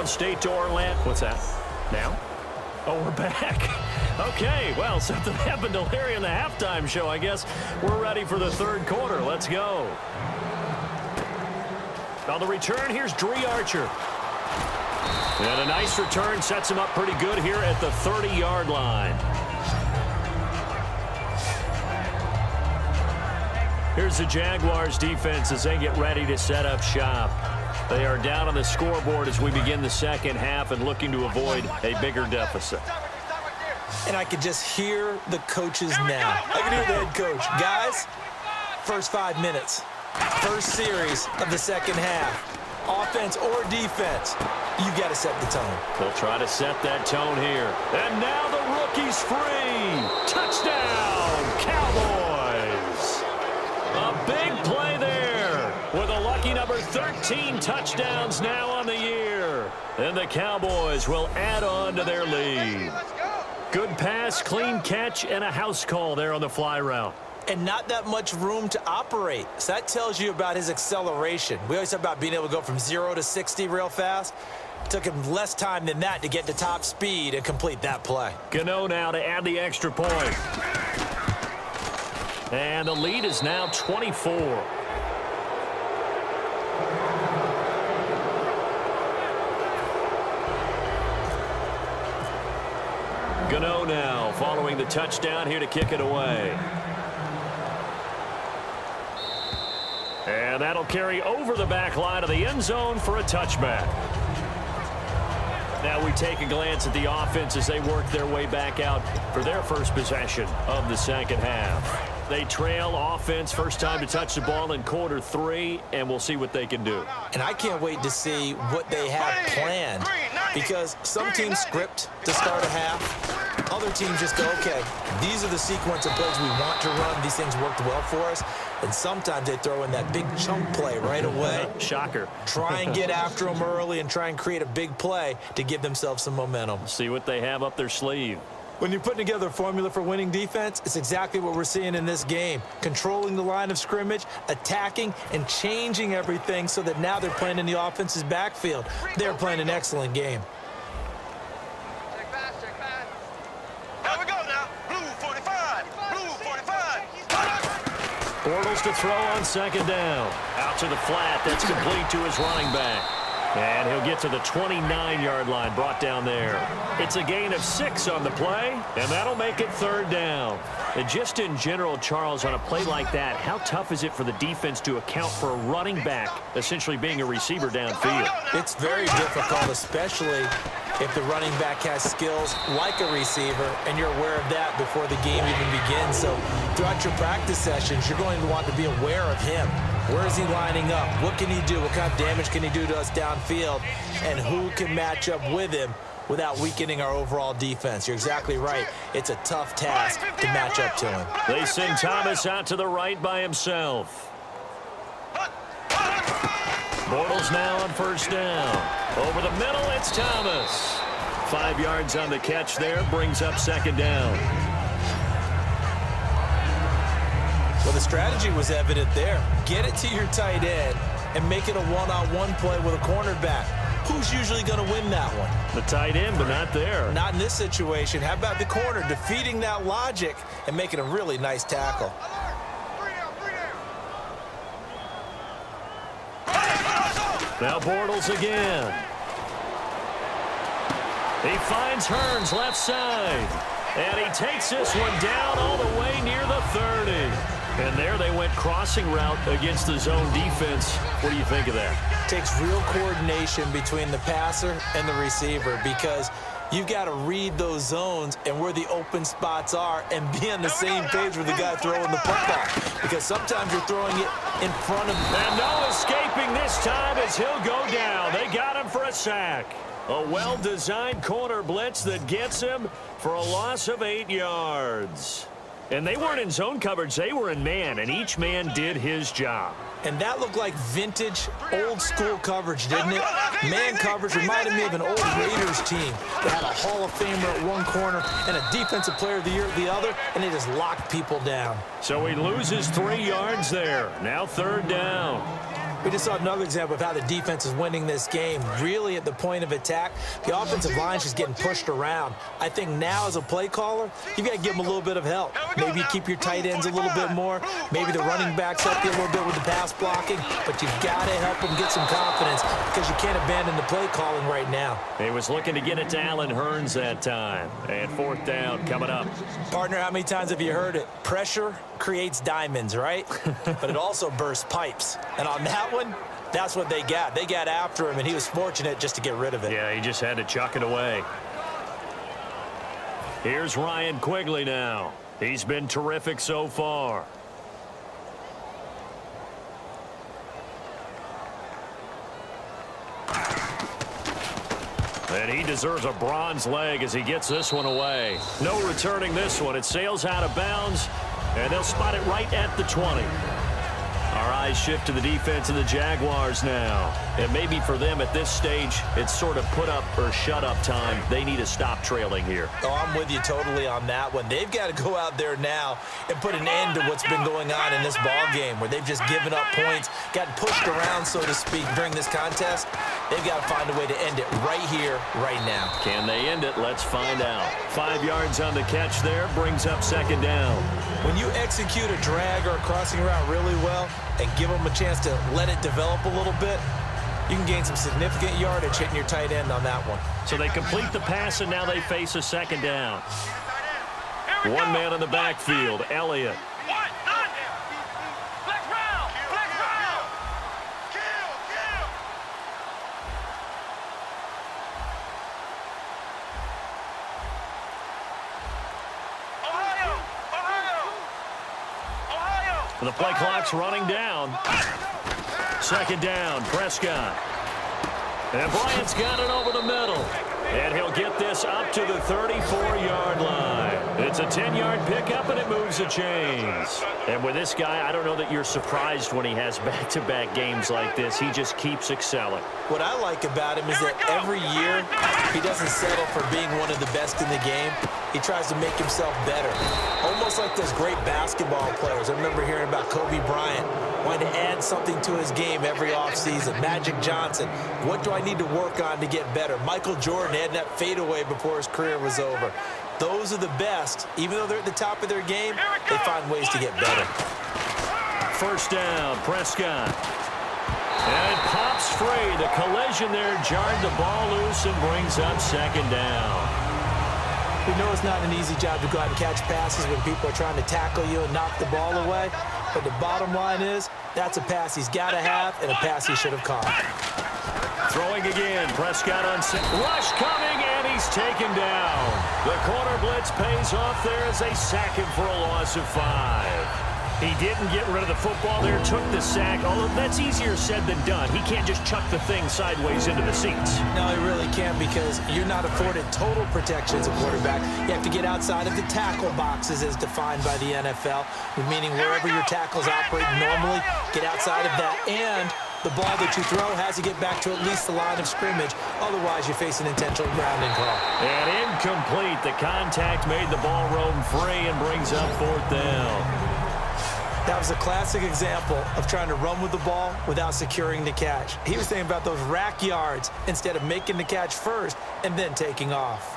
State to Orlando. What's that? Now? Oh, we're back. Okay, well, something happened to Larry in the halftime show, I guess. We're ready for the third quarter. Let's go. On the return, here's Dree Archer. And a nice return sets him up pretty good here at the 30-yard line. Here's the Jaguars defense as they get ready to set up shop. They are down on the scoreboard as we begin the second half and looking to avoid a bigger deficit. And I could just hear the coaches now. I can hear the head coach. Guys, first 5 minutes, first series of the second half. Offense or defense, you got to set the tone. They'll try to set that tone here. And now the rookie's free. Touchdown, Cowboys. A big play there with a lucky number 13 touchdowns now on the year. And the Cowboys will add on to their lead. Good pass, clean catch, and a house call there on the fly route. And not that much room to operate. So that tells you about his acceleration. We always talk about being able to go from 0 to 60 real fast. It took him less time than that to get to top speed and complete that play. Gano now to add the extra point. And the lead is now 24. Gano now following the touchdown here to kick it away. And that'll carry over the back line of the end zone for a touchback. Now we take a glance at the offense as they work their way back out for their first possession of the second half. They trail offense, first time to touch the ball in quarter 3, and we'll see what they can do. And I can't wait to see what they have planned, because some teams script to start a half. Other teams just go, okay, these are the sequence of plays we want to run. These things worked well for us. And sometimes they throw in that big chunk play right away. Shocker. Try and get after them early and try and create a big play to give themselves some momentum. See what they have up their sleeve. When you're putting together a formula for winning defense, it's exactly what we're seeing in this game. Controlling the line of scrimmage, attacking, and changing everything so that now they're playing in the offense's backfield. They're playing an excellent game. Check pass. Here we go now. Blue 45. Blue 45. Bortles to throw on second down. Out to the flat. That's complete to his running back. And he'll get to the 29-yard line, brought down there. It's a gain of 6 on the play, and that'll make it third down. And just in general, Charles, on a play like that, how tough is it for the defense to account for a running back essentially being a receiver downfield? It's very difficult, especially if the running back has skills like a receiver, and you're aware of that before the game even begins. So throughout your practice sessions, you're going to want to be aware of him. Where is he lining up? What can he do? What kind of damage can he do to us downfield? And who can match up with him without weakening our overall defense? You're exactly right. It's a tough task to match up to him. They send Thomas out to the right by himself. Bortles now on first down. Over the middle, it's Thomas. 5 yards on the catch there, brings up second down. Well, the strategy was evident there. Get it to your tight end and make it a one-on-one play with a cornerback. Who's usually going to win that one? The tight end, but not there. Not in this situation. How about the corner defeating that logic and making a really nice tackle? Now Bortles again. He finds Hearns left side. And he takes this one down all the way near the 30. And there they went crossing route against the zone defense. What do you think of that? Takes real coordination between the passer and the receiver, because you've got to read those zones and where the open spots are and be on the same page with the guy throwing the football, because sometimes you're throwing it in front of him. And no escaping this time as he'll go down. They got him for a sack. A well-designed corner blitz that gets him for a loss of 8 yards. And they weren't in zone coverage. They were in man, and each man did his job. And that looked like vintage, old-school coverage, didn't it? Man coverage reminded me of an old Raiders team that had a Hall of Famer at one corner and a Defensive Player of the Year at the other, and they just locked people down. So he loses 3 yards there. Now third down. We just saw another example of how the defense is winning this game. Really at the point of attack, the offensive line is just getting pushed around. I think now as a play caller, you've got to give them a little bit of help. Maybe you keep your tight ends a little bit more. Maybe the running backs help you a little bit with the pass blocking. But you've got to help them get some confidence because you can't abandon the play calling right now. He was looking to get it to Allen Hurns that time. And fourth down coming up. Partner, how many times have you heard it? Pressure creates diamonds, right? But it also bursts pipes. And on that one, that's what they got. They got after him, and he was fortunate just to get rid of it. Yeah, he just had to chuck it away. Here's Ryan Quigley now. He's been terrific so far. And he deserves a bronze leg as he gets this one away. No returning this one. It sails out of bounds, and they'll spot it right at the 20. Our eyes shift to the defense of the Jaguars now. And maybe for them at this stage, it's sort of put up or shut up time. They need to stop trailing here. Oh, I'm with you totally on that one. They've got to go out there now and put an end to what's been going on in this ball game where they've just given up points, gotten pushed around, so to speak, during this contest. They've got to find a way to end it right here, right now. Can they end it? Let's find out. 5 yards on the catch there, brings up second down. When you execute a drag or a crossing route really well and give them a chance to let it develop a little bit, you can gain some significant yardage hitting your tight end on that one. So they complete the pass, and now they face a second down. One man in the backfield, Elliott. The play clock's running down. Second down, Prescott. And Bryant's got it over the middle. And he'll get this up to the 34-yard line. It's a 10-yard pickup, and it moves the chains. And with this guy, I don't know that you're surprised when he has back-to-back games like this. He just keeps excelling. What I like about him is that every year he doesn't settle for being one of the best in the game. He tries to make himself better. Almost like those great basketball players. I remember hearing about Kobe Bryant wanting to add something to his game every offseason. Magic Johnson, what do I need to work on to get better? Michael Jordan had that fadeaway before his career was over. Those are the best. Even though they're at the top of their game, they find ways to get better. First down, Prescott. And it pops free. The collision there jarred the ball loose and brings up second down. We know it's not an easy job to go out and catch passes when people are trying to tackle you and knock the ball away. But the bottom line is, that's a pass he's got to have and a pass he should have caught. Throwing again, Prescott on set. Rush coming, and he's taken down. The corner blitz pays off there as they sack him for a loss of 5. He didn't get rid of the football there, took the sack, although that's easier said than done. He can't just chuck the thing sideways into the seats. No, he really can't because you're not afforded total protection as a quarterback. You have to get outside of the tackle boxes as defined by the NFL, meaning wherever your tackles operate normally, get outside of that, and the ball that you throw has to get back to at least the line of scrimmage. Otherwise, you face an intentional grounding call. And incomplete. The contact made the ball roam free and brings up fourth down. That was a classic example of trying to run with the ball without securing the catch. He was thinking about those rack yards instead of making the catch first and then taking off.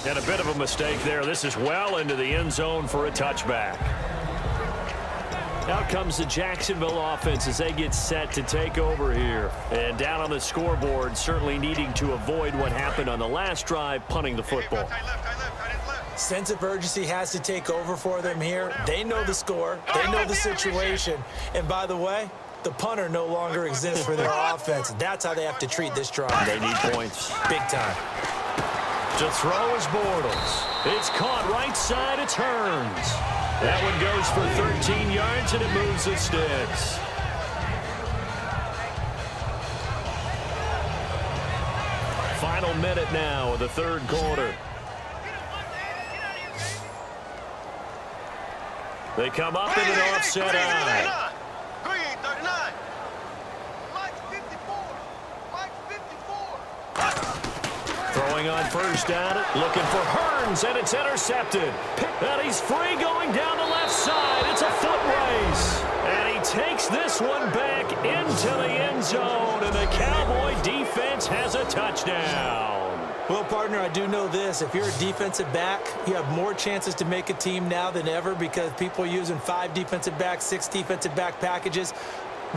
And a bit of a mistake there. This is well into the end zone for a touchback. Out comes the Jacksonville offense as they get set to take over here. And down on the scoreboard, certainly needing to avoid what happened on the last drive, punting the football. Sense of urgency has to take over for them here. They know the score. They know the situation. And by the way, the punter no longer exists for their offense. That's how they have to treat this drive. They need points. Big time. To throw is Bortles. It's caught right side. It's Hurns. That one goes for 13 yards, and it moves the sticks. Final minute now of the third quarter. They come up in an offset eye. Green, 39. Mike 54. Mike 54. Throwing on first down, looking for Hearns, and it's intercepted. And he's free going down the left side. It's a foot race. And he takes this one back into the end zone, and the Cowboy defense has a touchdown. Well, partner, I do know this. If you're a defensive back, you have more chances to make a team now than ever because people are using 5 defensive backs, 6 defensive back packages.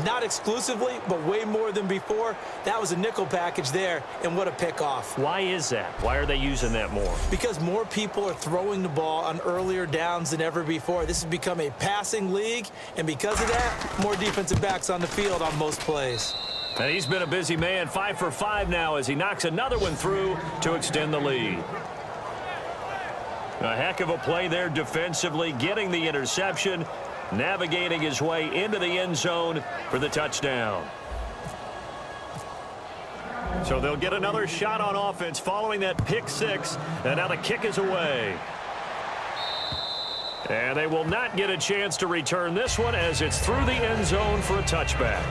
Not exclusively, but way more than before. That was a nickel package there, and what a pickoff. Why is that? Why are they using that more? Because more people are throwing the ball on earlier downs than ever before. This has become a passing league, and because of that, more defensive backs on the field on most plays. And he's been a busy man, 5 for 5 now as he knocks another one through to extend the lead. A heck of a play there defensively, getting the interception, navigating his way into the end zone for the touchdown. So they'll get another shot on offense following that pick 6, and now the kick is away. And they will not get a chance to return this one as it's through the end zone for a touchback.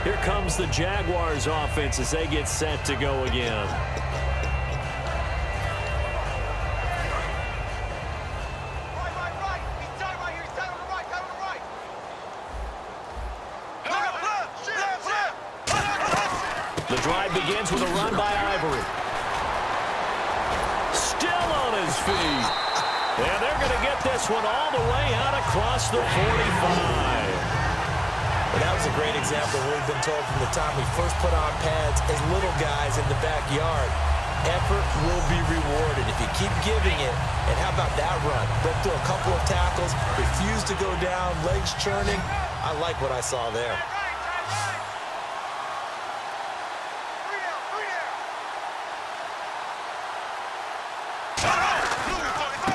Here comes the Jaguars offense as they get set to go again. Right. He's tight right here. He's tight on the right. Tight on the right. The drive begins with a run by Ivory. Still on his feet. And they're going to get this one all the way out across the 45. Well, that was a great example of what we've been told from the time we first put on pads as little guys in the backyard. Effort will be rewarded if you keep giving it. And how about that run? Broke through a couple of tackles, refused to go down, legs churning. I like what I saw there.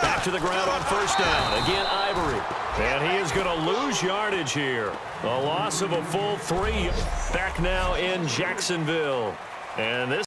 Back to the ground on first down. Again, Ivory. And he is going to lose yardage here. A loss of a full 3. Back now in Jacksonville. And this